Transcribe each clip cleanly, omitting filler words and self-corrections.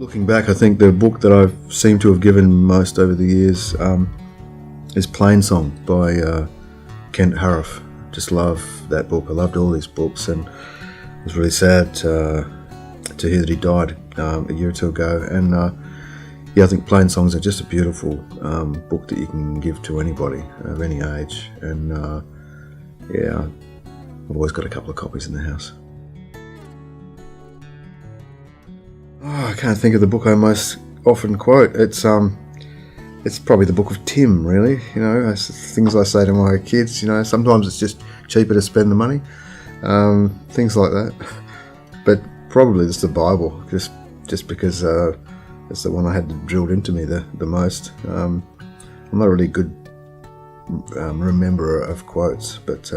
Looking back, I think the book that I've seemed to have given most over the years is Plain Song by Kent Harroff. Just love that book. I loved all these books, and it was really sad to hear that he died a year or two ago. And I think Plain Songs are just a beautiful book that you can give to anybody of any age. And I've always got a couple of copies in the house. I can't think of the book I most often quote. It's probably the Book of Tim, really. It's things I say to my kids. Sometimes it's just cheaper to spend the money, things like that. But probably just the Bible, just because it's the one I had drilled into me the most. I'm not a really good rememberer of quotes, but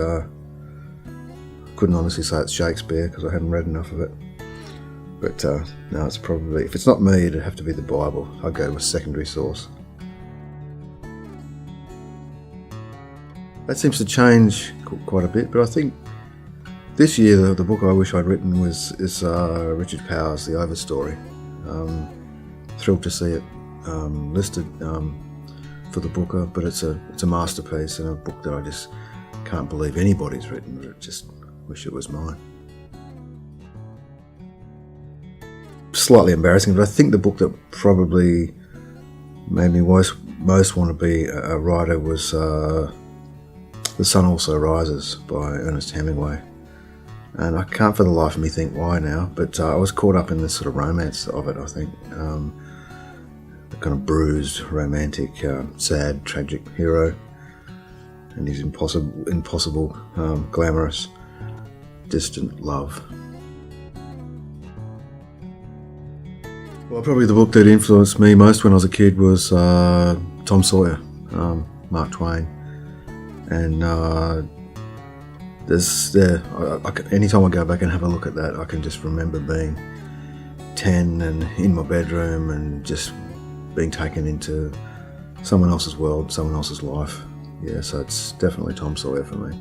couldn't honestly say it's Shakespeare because I hadn't read enough of it. But no, it's probably, if it's not me, it'd have to be the Bible. I'd go to a secondary source. That seems to change quite a bit, but I think this year the book I wish I'd written is Richard Powers' The Overstory. Thrilled to see it listed for the Booker, but it's a masterpiece and a book that I just can't believe anybody's written. But just wish it was mine. Slightly embarrassing, but I think the book that probably made me most want to be a writer was The Sun Also Rises by Ernest Hemingway. And I can't for the life of me think why now, but I was caught up in this sort of romance of it, I think. The kind of bruised, romantic, sad, tragic hero and his impossible, glamorous, distant love. Well, probably the book that influenced me most when I was a kid was Tom Sawyer, Mark Twain. And anytime I go back and have a look at that, I can just remember being 10 and in my bedroom and just being taken into someone else's world, someone else's life. Yeah, so it's definitely Tom Sawyer for me.